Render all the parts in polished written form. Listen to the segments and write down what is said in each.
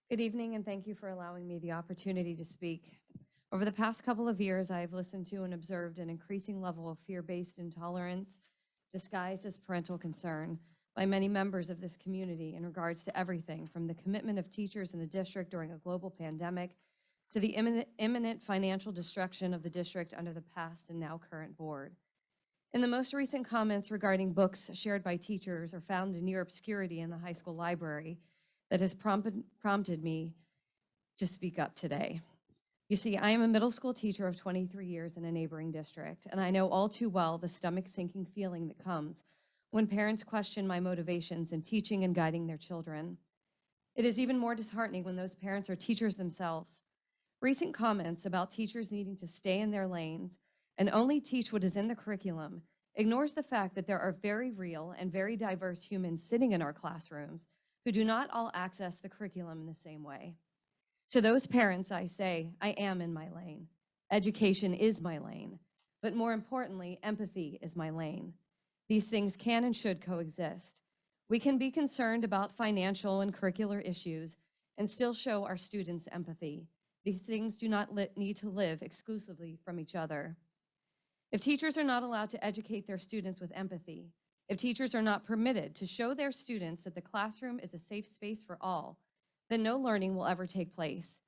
Good evening, and thank you for allowing me the opportunity to speak. Over the past couple of years, I have listened to and observed an increasing level of fear-based intolerance disguised as parental concern by many members of this community in regards to everything from the commitment of teachers in the district during a global pandemic to the imminent financial destruction of the district under the past and now current board. In the most recent comments regarding books shared by teachers or found in near obscurity in the high school library, that has prompted me to speak up today. You see, I am a middle school teacher of 23 years in a neighboring district, and I know all too well the stomach-sinking feeling that comes when parents question my motivations in teaching and guiding their children. It is even more disheartening when those parents are teachers themselves. Recent comments about teachers needing to stay in their lanes and only teach what is in the curriculum ignores the fact that there are very real and very diverse humans sitting in our classrooms who do not all access the curriculum in the same way. To those parents, I say, I am in my lane. Education is my lane. But more importantly, empathy is my lane. These things can and should coexist. We can be concerned about financial and curricular issues and still show our students empathy. These things do not need to live exclusively from each other. If teachers are not allowed to educate their students with empathy, if teachers are not permitted to show their students that the classroom is a safe space for all, then no learning will ever take place.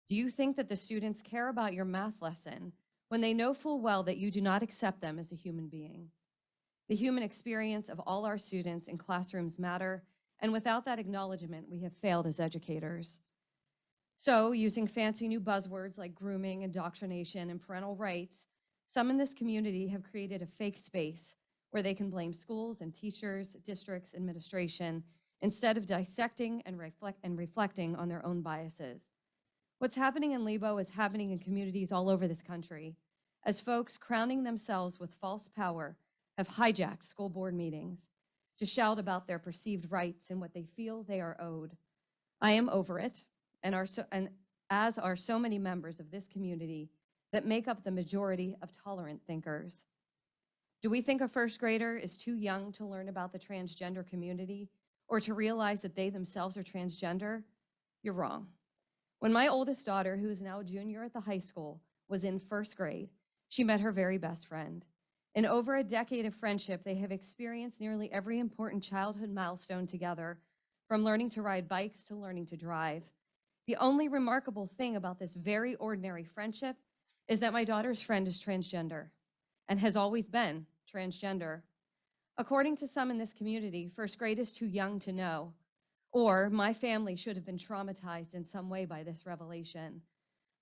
Do you think that the students care about your math lesson when they know full well that you do not accept them as a human being? The human experience of all our students in classrooms matter, and without that acknowledgement, we have failed as educators. So, using fancy new buzzwords like grooming, indoctrination, and parental rights, some in this community have created a fake space where they can blame schools and teachers, districts, administration, instead of dissecting and reflecting on their own biases. What's happening in Lebo is happening in communities all over this country, as folks crowning themselves with false power have hijacked school board meetings to shout about their perceived rights and what they feel they are owed. I am over it, and as are so many members of this community that make up the majority of tolerant thinkers. Do we think a first grader is too young to learn about the transgender community or to realize that they themselves are transgender? You're wrong. When my oldest daughter, who is now a junior at the high school, was in first grade, she met her very best friend. In over a decade of friendship, they have experienced nearly every important childhood milestone together, from learning to ride bikes to learning to drive. The only remarkable thing about this very ordinary friendship is that my daughter's friend is transgender and has always been transgender. According to some in this community, first grade is too young to know, or my family should have been traumatized in some way by this revelation.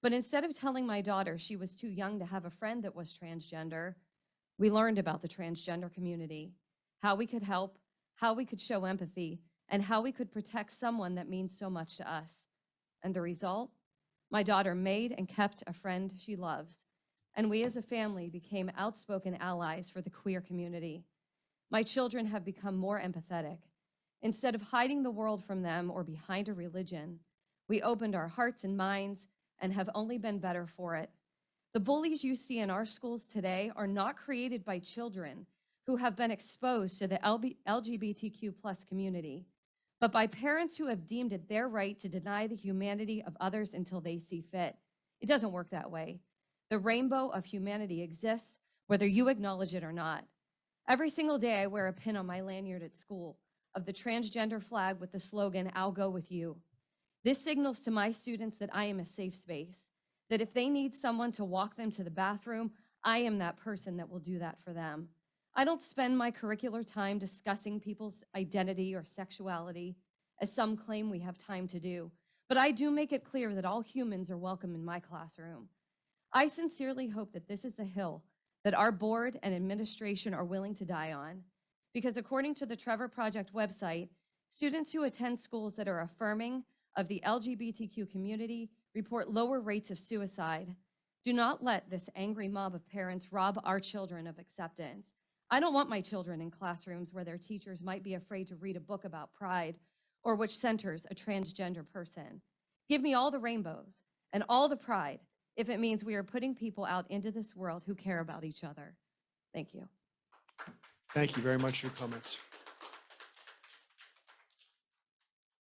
But instead of telling my daughter she was too young to have a friend that was transgender, we learned about the transgender community, how we could help, how we could show empathy, and how we could protect someone that means so much to us. And the result? My daughter made and kept a friend she loves, and we as a family became outspoken allies for the queer community. My children have become more empathetic. Instead of hiding the world from them or behind a religion, we opened our hearts and minds and have only been better for it. The bullies you see in our schools today are not created by children who have been exposed to the LGBTQ+ community, but by parents who have deemed it their right to deny the humanity of others until they see fit. It doesn't work that way. The rainbow of humanity exists whether you acknowledge it or not. Every single day I wear a pin on my lanyard at school of the transgender flag with the slogan, "I'll go with you." This signals to my students that I am a safe space, that if they need someone to walk them to the bathroom, I am that person that will do that for them. I don't spend my curricular time discussing people's identity or sexuality, as some claim we have time to do, but I do make it clear that all humans are welcome in my classroom. I sincerely hope that this is the hill that our board and administration are willing to die on, because according to the Trevor Project website, students who attend schools that are affirming of the LGBTQ community report lower rates of suicide. Do not let this angry mob of parents rob our children of acceptance. I don't want my children in classrooms where their teachers might be afraid to read a book about pride or which centers a transgender person. Give me all the rainbows and all the pride if it means we are putting people out into this world who care about each other. Thank you. Thank you very much for your comments.